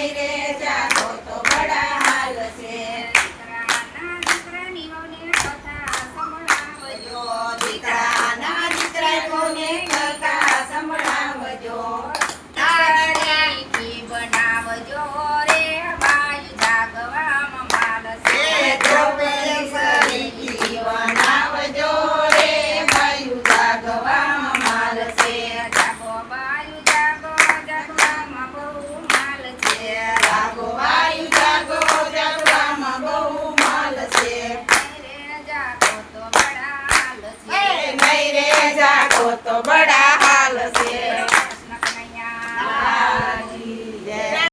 નહીં રે જાગો તો બડા હાલ છે દીકરાની વહુને કથા સંભળાવજો દીકરાના દીકરાઓને કથા સંભળાવજો તાળી ઘી બનાવજો રે બાઈ જાગવામાં માલ છે દ્રૌપદી ઘી બનાવજો રે બાયું જાગવામાં માલ છે જાગો બાયું જાગો જાગવામાં બહુ માલ છે જાગો બાયું જાગો જાગવામાં બહુ માલ છે રે જાગો તો બડા હાલ છે નહીં રે જાગો તો બડા